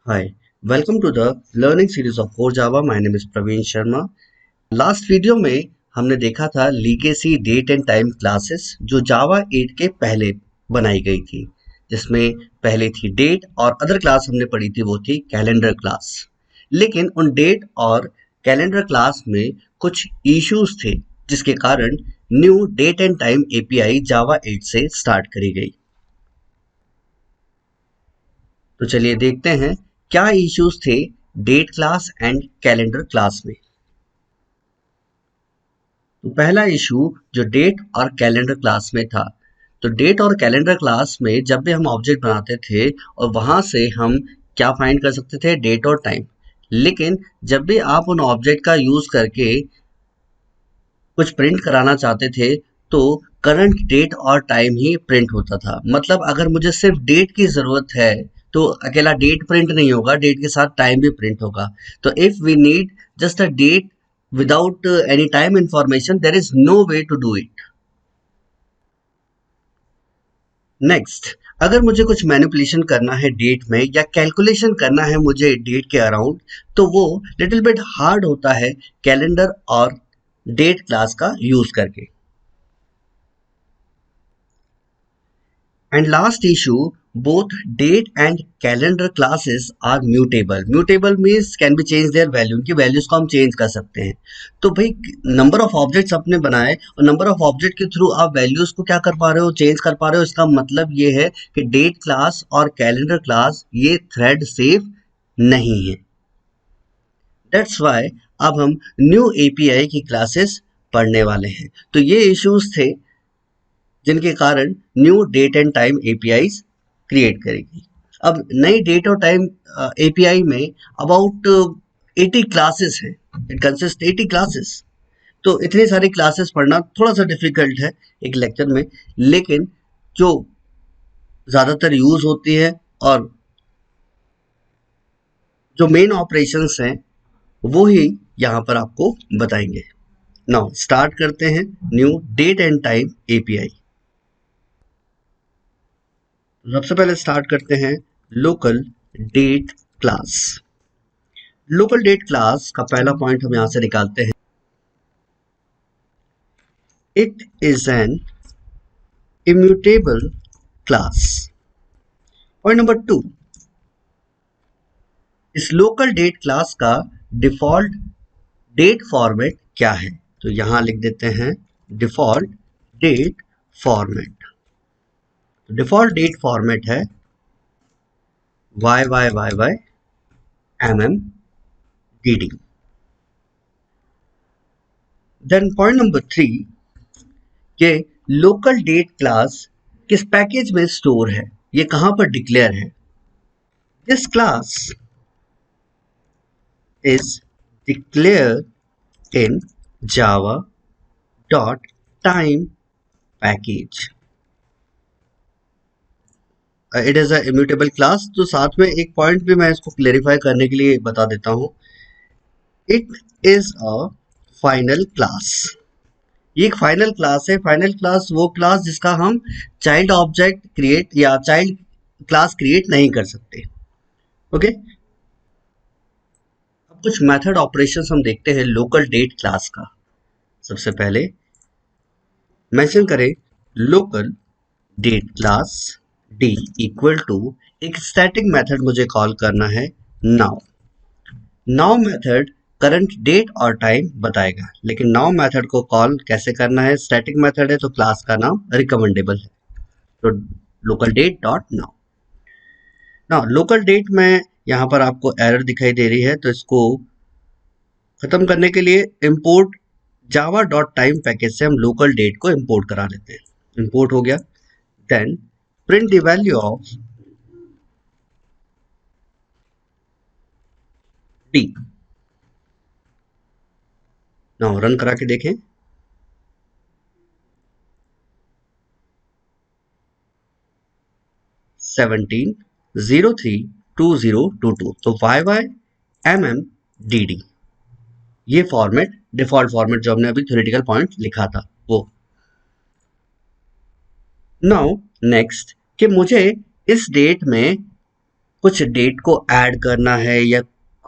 Hi, welcome to the learning series of Core Java. My name is Praveen Sharma. Last video में हमने देखा था legacy date and time classes जो Java 8 के पहले बनाई गई थी, जिसमें पहले थी डेट और अदर क्लास हमने पढ़ी थी वो थी कैलेंडर क्लास। लेकिन उन डेट और कैलेंडर क्लास में कुछ इश्यूज थे जिसके कारण new date and time API Java 8 से स्टार्ट करी गई। तो चलिए देखते हैं क्या इश्यूज थे date class and calendar class में। तो पहला इशू जो डेट और कैलेंडर क्लास में था, तो डेट और कैलेंडर क्लास में जब भी हम ऑब्जेक्ट बनाते थे और वहां से हम क्या फाइंड कर सकते थे, डेट और टाइम। लेकिन जब भी आप उन ऑब्जेक्ट का यूज करके कुछ प्रिंट कराना चाहते थे तो करंट डेट और टाइम ही प्रिंट होता था। मतलब अगर मुझे सिर्फ डेट की जरूरत है तो अकेला डेट प्रिंट नहीं होगा, डेट के साथ टाइम भी प्रिंट होगा। तो if we need just a date without any time information, there is no way to do it. Next, अगर मुझे कुछ मैनिपुलेशन करना है डेट में या कैलकुलेशन करना है मुझे डेट के अराउंड, तो वो लिटिल बिट हार्ड होता है कैलेंडर और डेट क्लास का यूज करके। And last issue, both date and calendar classes are mutable. Mutable means can be changed their value, उनकी वैल्यूज को हम चेंज कर सकते हैं। तो भाई नंबर ऑफ ऑब्जेक्ट्स आपने बनाए और नंबर ऑफ ऑब्जेक्ट के थ्रू आप वैल्यूज को क्या कर पा रहे हो, चेंज कर पा रहे हो। इसका मतलब ये है कि डेट क्लास और कैलेंडर क्लास ये थ्रेड सेफ नहीं है। दैट्स वाई अब हम न्यू एपीआई की क्लासेस पढ़ने वाले हैं। तो ये इश्यूज थे जिनके कारण new date and time API create करेगी। अब नई डेट और टाइम एपीआई में अबाउट 80 क्लासेस हैं। It consist 80 classes. तो इतनी सारी क्लासेस पढ़ना थोड़ा सा डिफिकल्ट है एक लेक्चर में, लेकिन जो ज़्यादातर यूज होती है और जो मेन ऑपरेशंस हैं वो ही यहाँ पर आपको बताएंगे। नाउ स्टार्ट करते हैं new date and time API. सबसे पहले स्टार्ट करते हैं local date class. Local date class का पहला पॉइंट हम यहां से निकालते हैं। It is an immutable class. Point number 2, इस लोकल डेट क्लास का डिफॉल्ट डेट फॉर्मेट क्या है? तो यहां लिख देते हैं default date format. Default date format है YYYYMMDD। देन पॉइंट नंबर 3, ये लोकल डेट क्लास किस पैकेज में स्टोर है, ये कहां पर डिक्लेयर है? This class is declared in java.time package. It is a immutable class. तो साथ में एक पॉइंट भी मैं इसको क्लेरिफाई करने के लिए बता देता हूं, it is a final class. ये एक फाइनल क्लास है। फाइनल क्लास वो क्लास जिसका हम चाइल्ड ऑब्जेक्ट क्रिएट या चाइल्ड क्लास क्रिएट नहीं कर सकते। ओके, अब कुछ मेथड ऑपरेशंस हम देखते हैं लोकल डेट क्लास का। सबसे पहले मेंशन करें local date class D equal to एक स्टैटिक मेथड मुझे कॉल करना है now. Now method current date और टाइम बताएगा, लेकिन नाउ मेथड को कॉल कैसे करना है? स्टैटिक मेथड है तो क्लास का नाम रिकमेंडेबल है, तो local date dot now. Now local date में यहाँ पर आपको एरर दिखाई दे रही है, तो इसको खत्म करने के लिए इंपोर्ट जावा डॉट टाइम पैकेज से हम लोकल डेट को इंपोर्ट करा लेते हैं। इंपोर्ट हो गया, then print the value of D. Now run करा के देखें। सेवनटीन 032022, तो YYMMDD ये फॉर्मेट, डिफॉल्ट फॉर्मेट जो हमने अभी थ्योरेटिकल पॉइंट लिखा था वो। नाउ नेक्स्ट कि मुझे इस डेट में कुछ डेट को ऐड करना है या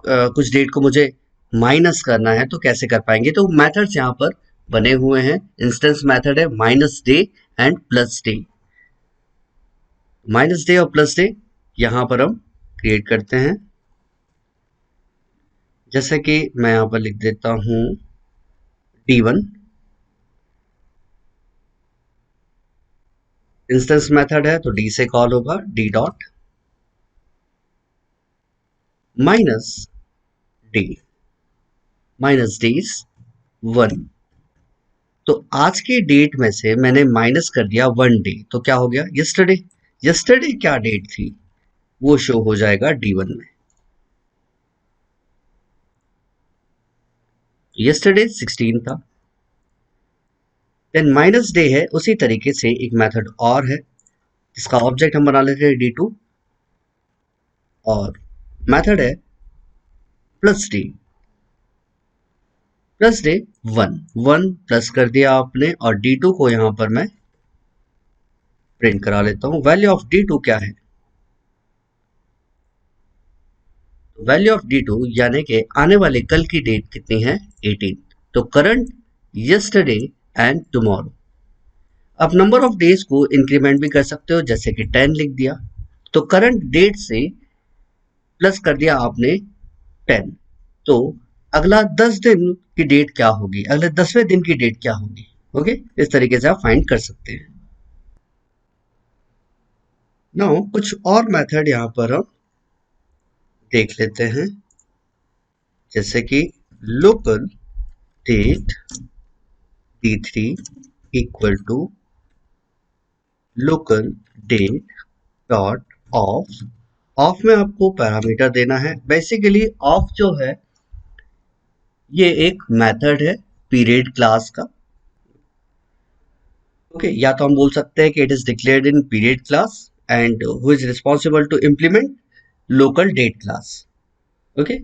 कुछ डेट को मुझे माइनस करना है तो कैसे कर पाएंगे। तो मेथड्स यहाँ पर बने हुए हैं। इंस्टेंस मेथड है minus day and plus day. Minus day और प्लस डे यहाँ पर हम क्रिएट करते हैं। जैसे कि मैं यहाँ पर लिख देता हूँ D1। इंस्टेंस मेथड है तो डी से कॉल होगा, D dot minus D, minus days 1। तो आज की डेट में से मैंने माइनस कर दिया 1 डे, तो क्या हो गया यस्टरडे। यस्टरडे क्या डेट थी वो शो हो जाएगा D1 में। यस्टरडे 16 था। देन माइनस डे है, उसी तरीके से एक मेथड और है जिसका ऑब्जेक्ट हम बना लेते हैं D2 और मेथड है plus day. Plus day 1 plus कर दिया आपने और D2 को यहां पर मैं प्रिंट करा लेता हूं। वैल्यू ऑफ D2 क्या है? वैल्यू ऑफ D2 यानी कि आने वाले कल की डेट कितनी है 18। तो करंट, यस्टरडे एंड टुमारो। आप नंबर ऑफ डेज को इंक्रीमेंट भी कर सकते हो, जैसे कि 10 लिख दिया। तो करंट डेट से प्लस कर दिया आपने 10। तो अगला 10 दिन की डेट क्या होगी, अगले 10वें दिन की डेट क्या होगी। ओके, इस तरीके से आप फाइंड कर सकते हैं। नाउ कुछ और मेथड यहाँ पर हम देख लेते हैं, जैसे कि local date D3 equal to local date dot of. Of में आपको पैरामीटर देना है। बेसिकली ऑफ जो है ये एक मेथड है पीरियड क्लास का। ओके, या तो हम बोल सकते हैं कि it is declared in period class and who is responsible to implement local date class. Okay,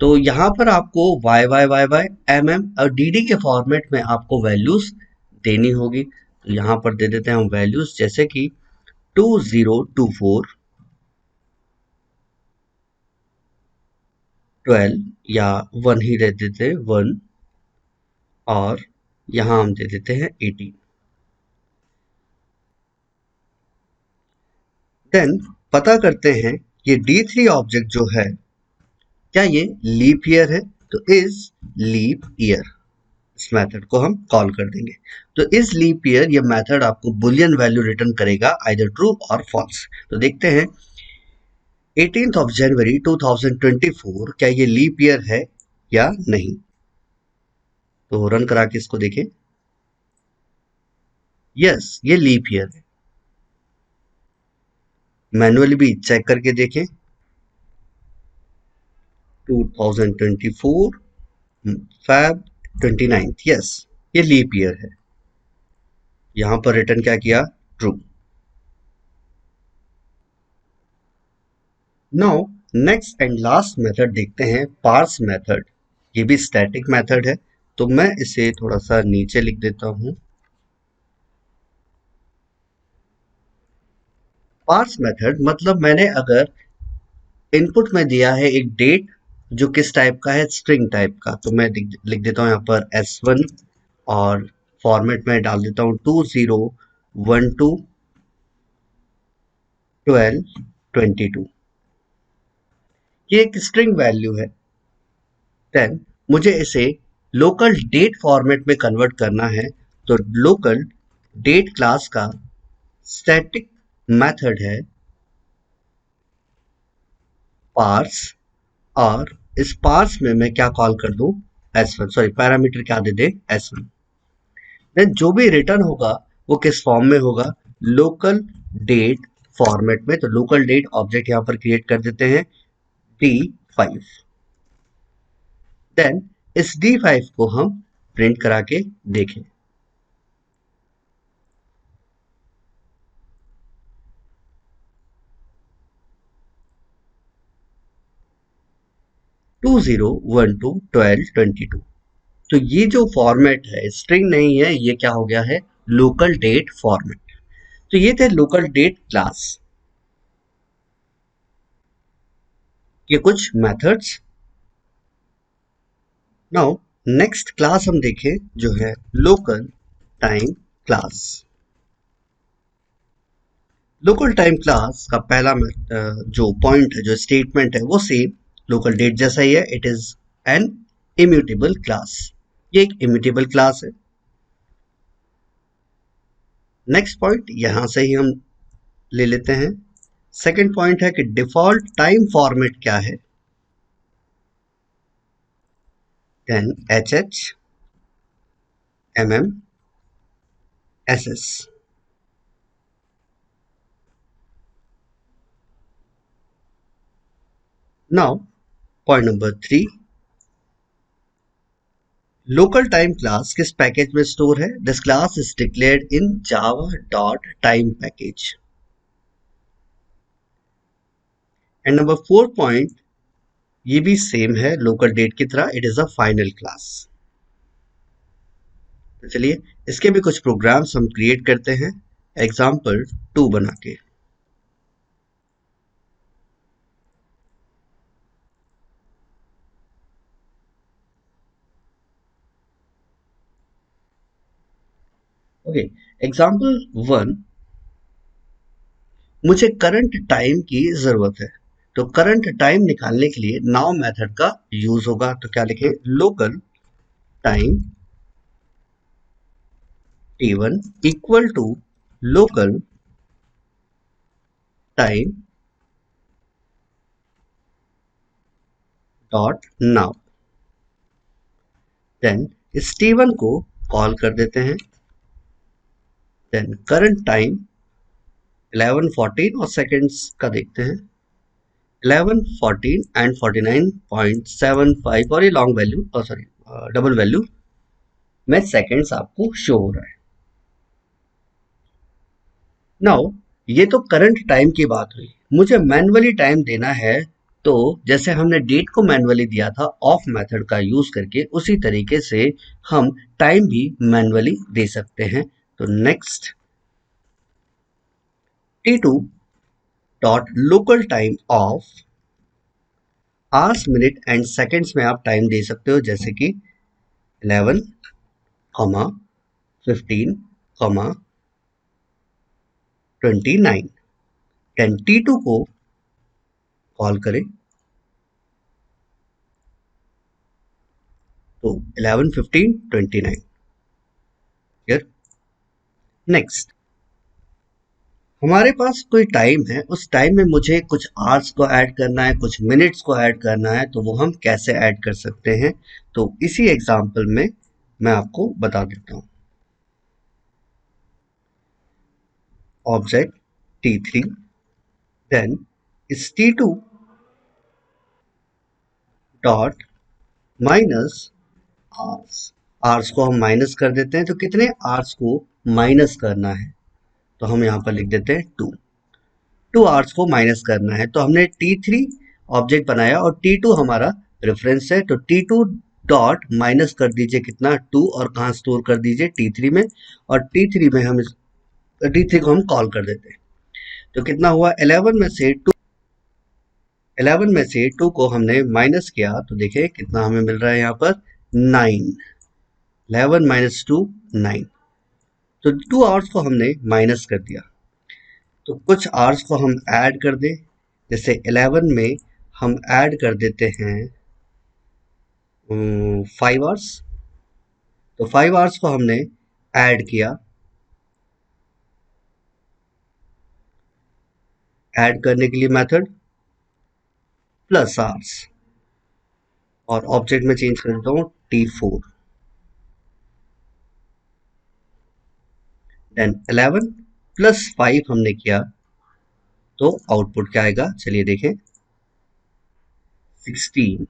तो यहाँ पर आपको Y Y Y Y M M और डी डी के फॉर्मेट में आपको वैल्यूज देनी होगी। तो यहाँ पर दे देते हैं हम वैल्यूज, जैसे कि 2024 12 या 1 ही दे देते हैं 1 और यहाँ हम दे देते हैं 18। देन पता करते हैं ये D3 ऑब्जेक्ट जो है क्या ये लीप ईयर है। तो इज लीप ईयर, इस मेथड को हम कॉल कर देंगे। तो इस लीप ईयर ये मेथड आपको बुलियन वैल्यू रिटर्न करेगा, आइदर ट्रू और फॉल्स। तो देखते हैं 18th ऑफ जनवरी 2024 क्या ये लीप ईयर है या नहीं। तो रन करा के इसको देखें। यस, ये लीप ईयर है। मैनुअली भी चेक करके देखें। 2024 Feb 29, यस ये लीप ईयर है। यहां पर रिटर्न क्या किया, true. Now next and last method देखते हैं, पार्स मेथड। ये भी स्टैटिक मेथड है, तो मैं इसे थोड़ा सा नीचे लिख देता हूं। पार्स मेथड मतलब मैंने अगर इनपुट में दिया है एक डेट जो किस टाइप का है, स्ट्रिंग टाइप का, तो मैं लिख देता हूं यहाँ पर S1 और फॉर्मेट में डाल देता हूं 2012 12 22। ये एक स्ट्रिंग वैल्यू है। देन मुझे इसे लोकल डेट फॉर्मेट में कन्वर्ट करना है। तो लोकल डेट क्लास का स्टैटिक मेथड है पार्स, और इस पार्स में मैं क्या कॉल कर दूं, S1, सॉरी पैरामीटर क्या दे दे S1। देन जो भी रिटर्न होगा वो किस फॉर्म में होगा, लोकल डेट फॉर्मेट में। तो लोकल डेट ऑब्जेक्ट यहां पर क्रिएट कर देते हैं D5। देन इस D5 को हम प्रिंट करा के देखें। टू 2012 22। तो ये जो फॉर्मेट है स्ट्रिंग नहीं है, ये क्या हो गया है, लोकल डेट फॉर्मेट। तो ये थे लोकल डेट क्लास। ये कुछ मेथड्स। नाउ नेक्स्ट क्लास हम देखें जो है local time class. Local time class का पहला जो पॉइंट है, जो स्टेटमेंट है, वो सेम लोकल डेट जैसा ही है। It is an immutable class. ये एक इम्यूटेबल क्लास है। नेक्स्ट पॉइंट यहां से ही हम ले लेते हैं। सेकंड पॉइंट है कि डिफॉल्ट टाइम फॉर्मेट क्या है। Then H H, M M, S S. Now point number 3, local time class किस पैकेज में स्टोर है। This class is declared in Java dot time package. And number 4 point, ये भी same है local date की तरह, it is a final class. तो चलिए इसके भी कुछ प्रोग्राम्स हम क्रिएट करते हैं एग्जाम्पल 2 बना के। ओके, एग्जाम्पल 1, मुझे करंट टाइम की जरूरत है। तो करंट टाइम निकालने के लिए नाउ मेथड का यूज होगा। तो क्या लिखें, local time t1 equal to local time dot now. Then इस t1 को कॉल कर देते हैं। देन करंट टाइम 11:14 और सेकंड्स का देखते हैं, 11, 14 एंड 49.75, और ये long value, sorry double value में सेकंड्स आपको शो हो रहा है। नाउ ये तो करंट टाइम की बात हुई। मुझे मैन्युअली टाइम देना है, तो जैसे हमने डेट को मैन्युअली दिया था ऑफ मेथड का यूज करके, उसी तरीके से हम टाइम भी मैन्युअली दे सकते हैं। तो next t2 dot local time of hours, minute and seconds में आप टाइम दे सकते हो, जैसे कि 11, 15, 29। देन t2 को कॉल करें तो 11, 15, 29। क्लियर। नेक्स्ट, हमारे पास कोई टाइम है, उस टाइम में मुझे कुछ आवर्स को ऐड करना है, कुछ मिनट्स को ऐड करना है, तो वो हम कैसे ऐड कर सकते हैं। तो इसी एग्जांपल में मैं आपको बता देता हूँ। ऑब्जेक्ट t3, देन इस t2 dot minus hours. Hours को हम माइनस कर देते हैं, तो कितने आवर्स को माइनस करना है, तो हम यहाँ पर लिख देते हैं 2 आवर्स को माइनस करना है। तो हमने t3 ऑब्जेक्ट बनाया और t2 हमारा रेफरेंस है, तो t2 डॉट माइनस कर दीजिए कितना, 2, और कहाँ स्टोर कर दीजिए t3 में, और t3 में हम t3 को हम कॉल कर देते हैं। तो कितना हुआ, 11 में से 2 को हमने माइनस किया, तो देखिए कितना हमें मिल रहा है यहाँ पर 9। 11 माइनस 2, 9। तो 2 आवर्स को हमने माइनस कर दिया। तो कुछ आवर्स को हम ऐड कर दें, जैसे 11 में हम ऐड कर देते हैं 5 आवर्स। तो 5 आवर्स को हमने ऐड किया। ऐड करने के लिए मेथड प्लस आवर्स, और ऑब्जेक्ट में चेंज कर देता हूँ t4। देन 11 प्लस 5 हमने किया, तो आउटपुट क्या आएगा, चलिए देखें, 16।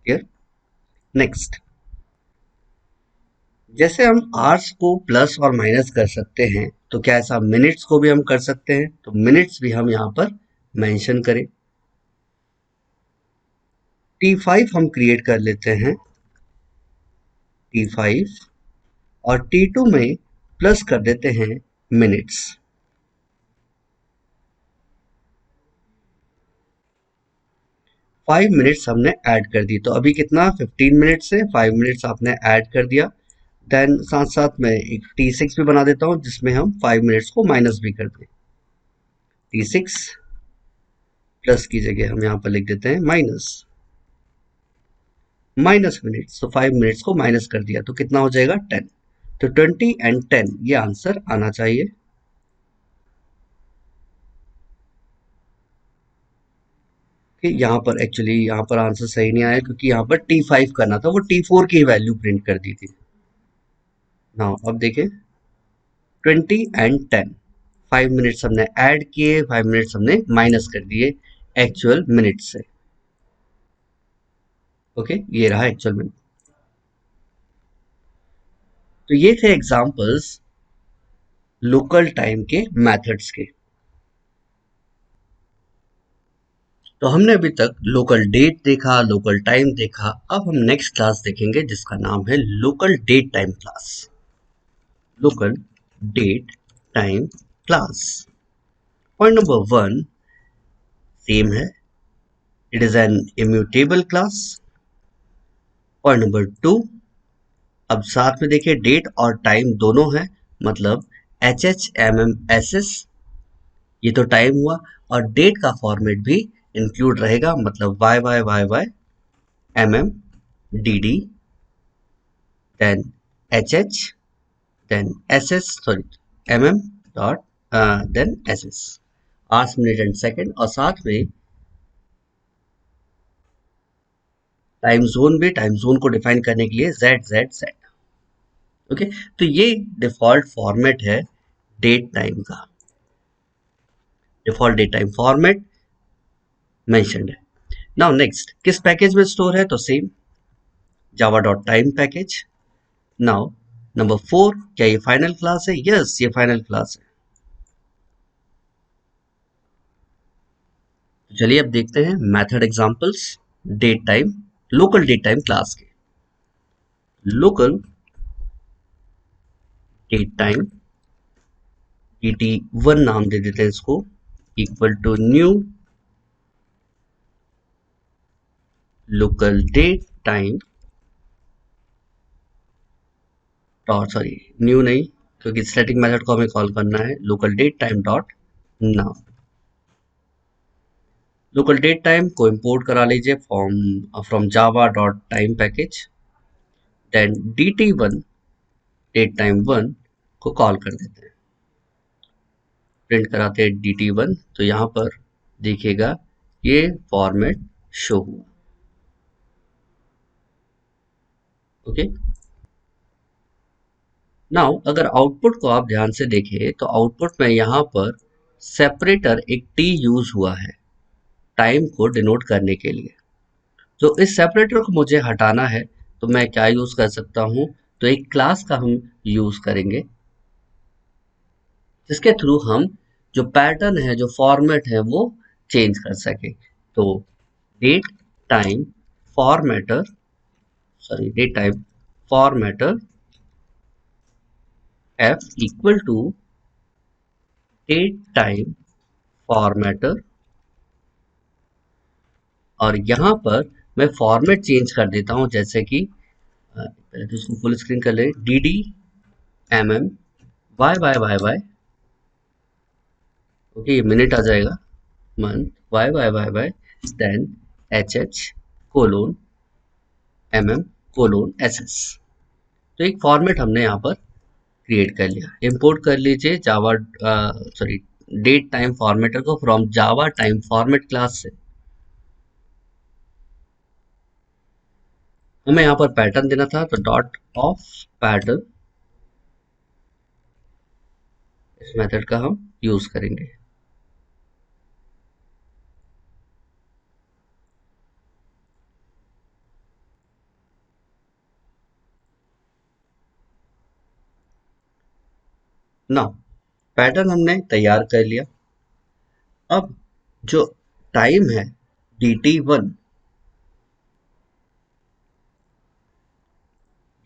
क्लियर। नेक्स्ट, जैसे हम आवर्स को प्लस और माइनस कर सकते हैं, तो क्या ऐसा मिनट्स को भी हम कर सकते हैं। तो मिनट्स भी हम यहाँ पर मेंशन करें। t5 हम क्रिएट कर लेते हैं, t5, और t2 में प्लस कर देते हैं मिनट्स। 5 मिनट्स हमने ऐड कर दी, तो अभी कितना 15 मिनट्स से 5 मिनट्स आपने ऐड कर दिया। देन साथ साथ मैं एक T6 भी बना देता हूँ जिसमें हम 5 मिनट्स को माइनस भी कर दें। T6 प्लस की जगह हम यहाँ पर लिख देते हैं माइनस मिनट्स, तो 5 मिनट्स को माइनस कर दिया तो कितना हो जाएगा 10। तो 20 एंड 10 ये आंसर आना चाहिए। कि यहाँ पर एक्चुअली यहाँ पर आंसर सही नहीं आया क्योंकि यहाँ पर T5 करना था, वो T4 की वैल्यू प्रिंट कर दी थी। नाउ अब देखें 20 एंड 10, 5 मिनट्स हमने ऐड किए, 5 मिनट्स हमने माइनस कर दिए एक्चुअल मिनट से। ओके, ये रहा एक्चुअल मिनट। तो ये थे एग्जांपल्स लोकल टाइम के मेथड्स के। तो हमने अभी तक लोकल डेट देखा, लोकल टाइम देखा। अब हम नेक्स्ट क्लास देखेंगे जिसका नाम है local date time class. Local date time class. Point number 1 same है, it is an immutable class. Point number 2, अब साथ में देखिए डेट और टाइम दोनों है, मतलब HHMMSS ये तो टाइम हुआ, और डेट का फॉर्मेट भी इंक्लूड रहेगा, मतलब YYYYMMDD then HH then SS sorry MM dot then SS, hours minute and second, और साथ में टाइम जोन भी, टाइम जोन को डिफाइन करने के लिए ZZZ। ओके, तो ये डिफॉल्ट फॉर्मेट है डेट टाइम का, default date time format mentioned है। नाउ नेक्स्ट किस पैकेज में स्टोर है, तो same java.time package. Now number 4, क्या ये फाइनल क्लास है? यस, ये फाइनल क्लास है। तो चलिए अब देखते हैं method examples date time, local date time class के। लोकल डेट टाइम dt1 नाम दे देते हैं इसको, equal to new local date time dot, sorry new नहीं क्योंकि स्टैटिक मेथड को हमें कॉल करना है, local date time dot now. Local date time को इंपोर्ट करा लीजिए from java.time package, then dt1 date time 1 को कॉल कर देते हैं, प्रिंट कराते हैं dt1, तो यहाँ पर देखिएगा ये फॉर्मेट शो हुआ। ओके, नाउ अगर आउटपुट को आप ध्यान से देखें तो आउटपुट में यहाँ पर सेपरेटर एक t यूज हुआ है टाइम को डिनोट करने के लिए। तो इस सेपरेटर को मुझे हटाना है तो मैं क्या यूज कर सकता हूँ, तो एक क्लास का हम यूज करेंगे जिसके थ्रू हम जो पैटर्न है, जो फॉर्मेट है वो चेंज कर सके। तो date time formatter, sorry date time formatter f equal to date time formatter, और यहाँ पर मैं फॉर्मेट चेंज कर देता हूँ, जैसे कि पहले तो इसको फुल स्क्रीन कर ले, dd mm y, ओके ये मिनट आ जाएगा, month y, then HH colon mm colon SS। तो एक फॉर्मेट हमने यहाँ पर क्रिएट कर लिया। इंपोर्ट कर लीजिए जावा सॉरी डेट टाइम फॉर्मेटर को from Java time format class से। हमें यहाँ पर पैटर्न देना था, तो डॉट ऑफ पैटर्न इस मेथड का हम यूज करेंगे। ना पैटर्न हमने तैयार कर लिया। अब जो टाइम है dt1,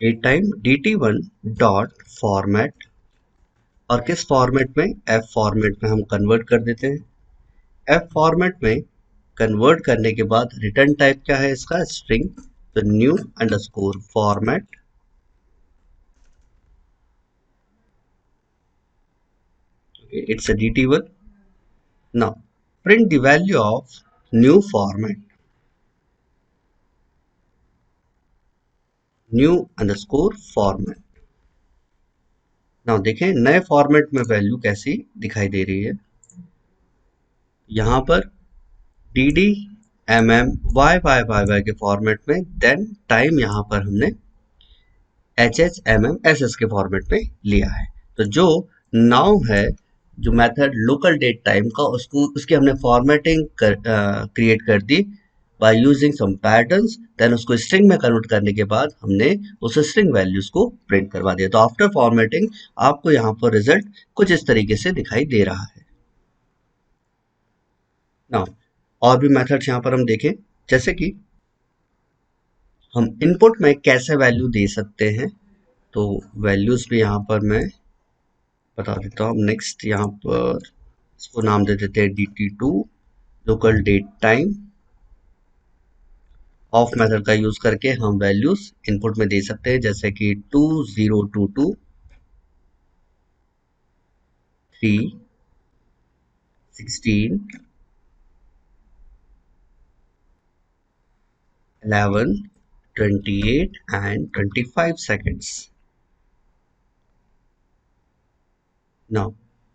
date time dt1 dot format, और किस फॉर्मेट में, f फॉर्मेट में हम कन्वर्ट कर देते हैं। f फॉर्मेट में कन्वर्ट करने के बाद रिटर्न टाइप क्या है इसका, स्ट्रिंग। तो new underscore format, it's a DT1. Now print the value of new format, new underscore format. Now देखें नए फॉर्मेट में वैल्यू कैसी दिखाई दे रही है, यहाँ पर dd mm के फॉर्मेट में, देन टाइम यहाँ पर हमने HHMM SS के फॉर्मेट में लिया है। तो जो नाउ है, जो मेथड लोकल डेट टाइम का, उसको उसकी हमने फॉर्मेटिंग क्रिएट कर दी by using some patterns, then उसको स्ट्रिंग में कन्वर्ट करने के बाद हमने उस स्ट्रिंग वैल्यूज को प्रिंट करवा दिया। तो आफ्टर फॉर्मेटिंग आपको यहाँ पर रिजल्ट कुछ इस तरीके से दिखाई दे रहा है। नाउ और भी मेथड्स यहाँ पर हम देखें, जैसे कि हम इनपुट में कैसे वैल्यू दे सकते हैं, तो वैल्यूज भी यहाँ पर मैं बता देता हूँ। नेक्स्ट यहाँ पर इसको नाम दे देते हैं DT2 local date time. Of method का यूज करके हम वैल्यूज इनपुट में दे सकते हैं, जैसे कि 2022 3 16 11 28 and 25 seconds। नाउ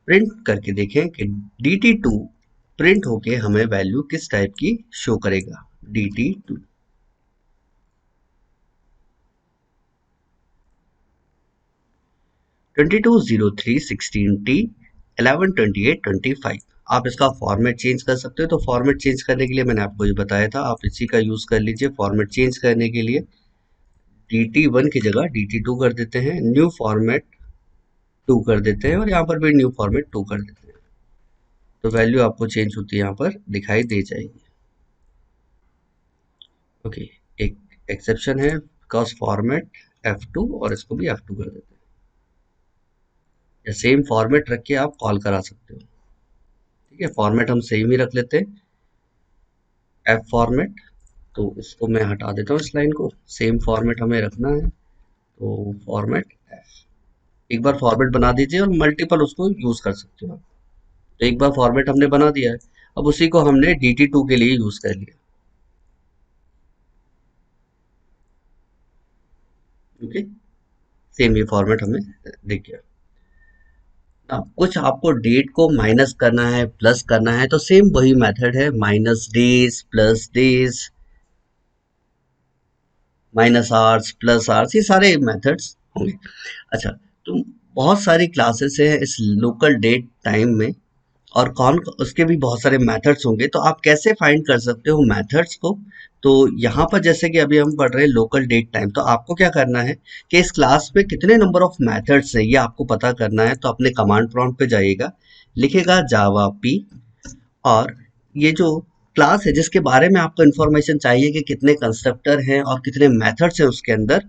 प्रिंट करके देखें कि DT2 प्रिंट होके हमें वैल्यू किस टाइप की शो करेगा। DT2 2203 16T 1128 25। आप इसका फॉर्मेट चेंज कर सकते हो। तो फॉर्मेट चेंज करने के लिए मैंने आपको ये बताया था, आप इसी का यूज कर लीजिए। फॉर्मेट चेंज करने के लिए DT1 की जगह DT2 कर देते हैं, न्यू फॉर्मेट 2 कर देते हैं, और यहाँ पर भी न्यू फॉर्मेट 2 कर देते हैं। तो वैल्यू आपको चेंज होती है यहाँ पर दिखाई दे जाएगी। ओके, एक एक्सेप्शन है, बिकॉज फॉर्मेट F2 और इसको भी F2 कर देते हैं, या सेम फॉर्मेट रख के आप कॉल करा सकते हो। ठीक है, फॉर्मेट हम सेम ही रख लेते हैं, F फॉर्मेट। तो इसको मैं हटा देता हूँ, इस लाइन को, सेम फॉर्मेट हमें रखना है। तो फॉर्मेट F, एक बार फॉर्मेट बना दीजिए और मल्टीपल उसको यूज कर सकते हो आप। तो एक बार फॉर्मेट हमने बना दिया है, अब उसी को हमने DT2 के लिए यूज कर लिया। ओके, सेम ये फॉर्मेट हमें दिख गया। अब कुछ आपको डेट को माइनस करना है, प्लस करना है, तो सेम वही मेथड है, minus days plus days, minus hours plus hours, ये सारे मेथड्स होंगे। अच्छा, तो बहुत सारी क्लासेस हैं इस लोकल डेट टाइम में, और कौन उसके भी बहुत सारे मेथड्स होंगे। तो आप कैसे फाइंड कर सकते हो मेथड्स को, तो यहाँ पर जैसे कि अभी हम पढ़ रहे हैं लोकल डेट टाइम, तो आपको क्या करना है कि इस क्लास में कितने नंबर ऑफ मेथड्स हैं ये आपको पता करना है। तो अपने कमांड प्रॉम्प्ट पे जाइएगा, लिखेगा जावा पी, और ये जो क्लास है जिसके बारे में आपको इन्फॉर्मेशन चाहिए कि कितने कंस्ट्रक्टर हैं और कितने मेथड्स हैं उसके अंदर,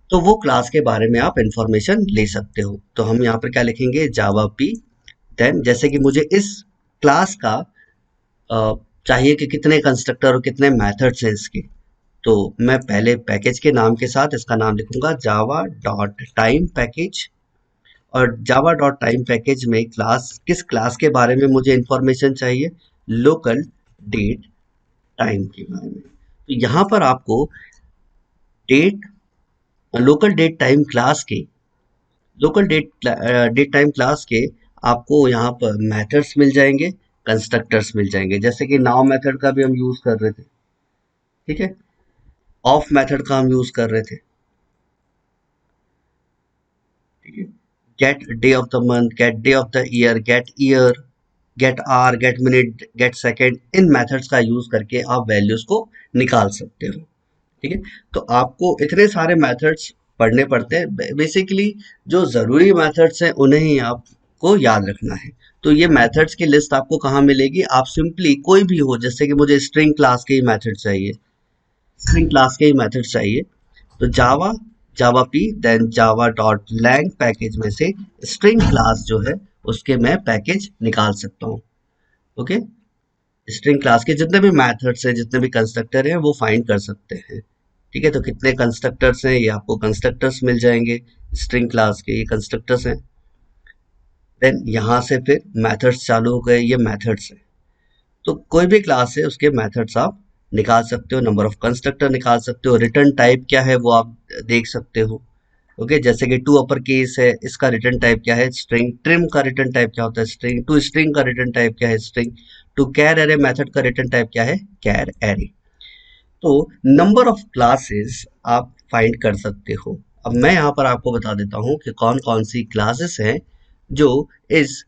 तो वो क्लास के बारे में आप इंफॉर्मेशन ले सकते हो। तो हम यहाँ पर क्या लिखेंगे, जावा पी, देन जैसे कि मुझे इस क्लास का चाहिए कि कितने कंस्ट्रक्टर और कितने मेथड्स हैं इसके, तो मैं पहले पैकेज के नाम के साथ इसका नाम लिखूंगा जावा डॉट टाइम पैकेज। और जावा डॉट टाइम पैकेज में क्लास, किस क्लास के बारे में मुझे इंफॉर्मेशन चाहिए, लोकल डेट टाइम के बारे में। तो यहाँ पर आपको date, local date time class के, लोकल डेट टाइम क्लास के आपको यहाँ पर मेथड्स मिल जाएंगे, कंस्ट्रक्टर्स मिल जाएंगे। जैसे कि नाउ मेथड का भी हम यूज कर रहे थे, ठीक है, ऑफ मेथड का हम यूज कर रहे थे, ठीक है, get day of the month, get day of the year, get hour, get minute, get second, इन मेथड्स का यूज करके आप वैल्यूज को निकाल सकते हो। ठीक है, तो आपको इतने सारे मेथड्स पढ़ने पड़ते हैं। बेसिकली जो ज़रूरी मेथड्स हैं उन्हें ही आपको याद रखना है। तो ये मेथड्स की लिस्ट आपको कहाँ मिलेगी, आप सिंपली कोई भी हो, जैसे कि मुझे स्ट्रिंग क्लास के ही मेथड चाहिए, स्ट्रिंग क्लास के ही मेथड चाहिए, तो Java P then Java dot lang package में से स्ट्रिंग क्लास जो है उसके मैं पैकेज निकाल सकता हूँ। ओके, स्ट्रिंग क्लास के जितने भी मेथड्स हैं, जितने भी कंस्ट्रक्टर हैं, वो फाइंड कर सकते हैं। ठीक है, तो कितने कंस्ट्रक्टर्स हैं, ये आपको कंस्ट्रक्टर्स मिल जाएंगे स्ट्रिंग क्लास के, ये कंस्ट्रक्टर्स हैं। देन यहाँ से फिर मेथड्स चालू हो गए, ये मेथड्स हैं। तो कोई भी क्लास है उसके मेथड्स आप निकाल सकते हो, नंबर ऑफ कंस्ट्रक्टर निकाल सकते हो, रिटर्न टाइप क्या है वो आप देख सकते हो। ओके, जैसे कि टू अपर केस है, इसका रिटर्न टाइप क्या है स्ट्रिंग, ट्रिम का रिटर्न टाइप क्या होता है स्ट्रिंग, टू स्ट्रिंग का रिटर्न टाइप क्या है string, to char array method का रिटर्न टाइप क्या है कैर एरे। तो नंबर ऑफ क्लासेस आप फाइंड कर सकते हो। अब मैं यहाँ पर आपको बता देता हूँ कि कौन कौन सी क्लासेस हैं जो इस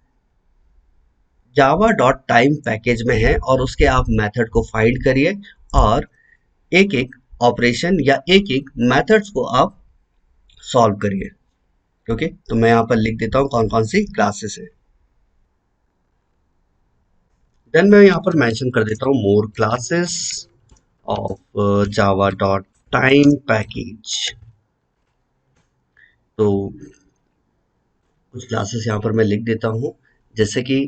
जावा डॉट टाइम पैकेज में है, और उसके आप मेथड को फाइंड करिए और एक एक ऑपरेशन या एक एक मेथड्स को आप सॉल्व करिए। ओके, तो मैं यहाँ पर लिख देता हूँ कौन कौन सी क्लासेस है। देन मैं यहाँ पर मेंशन कर देता हूँ more classes of Java dot time package. तो कुछ क्लासेस यहाँ पर मैं लिख देता हूँ, जैसे कि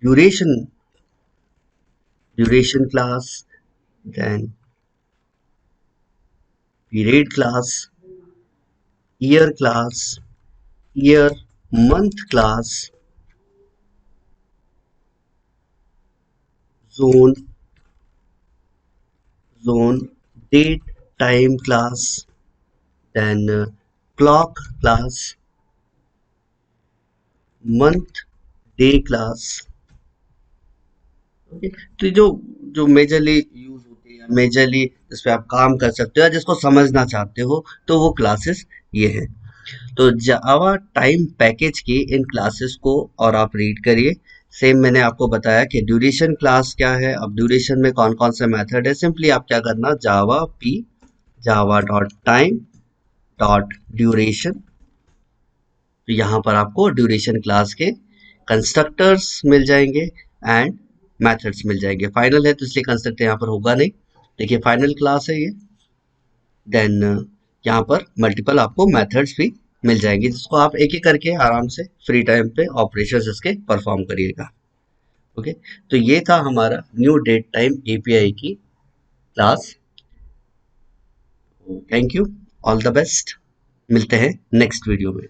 duration duration class, then period class, year class, year month class, zone zone date time class, then clock class, month day class. Okay, तो जो जो मेजरली यूज होती है, मेजरली जिस पे आप काम कर सकते हो या जिसको समझना चाहते हो, तो वो क्लासेस ये हैं। तो जावा टाइम पैकेज की इन क्लासेस को और आप रीड करिए। सेम मैंने आपको बताया कि ड्यूरेशन क्लास क्या है। अब ड्यूरेशन में कौन कौन से मेथड है, सिंपली आप क्या करना, जावा डॉट टाइम डॉट ड्यूरेशन। तो यहाँ पर आपको ड्यूरेशन क्लास के कंस्ट्रक्टर्स मिल जाएंगे एंड मेथड्स मिल जाएंगे। फाइनल है तो इसलिए कंस्ट्रक्टर यहाँ पर होगा नहीं। देखिए फाइनल क्लास है ये। देन यहाँ पर मल्टीपल आपको मेथड्स भी मिल जाएंगे, जिसको आप एक एक करके आराम से फ्री टाइम पे ऑपरेशंस इसके परफॉर्म करिएगा। ओके, तो ये था हमारा न्यू डेट टाइम एपीआई की class. Thank you, all the best, मिलते हैं नेक्स्ट वीडियो में।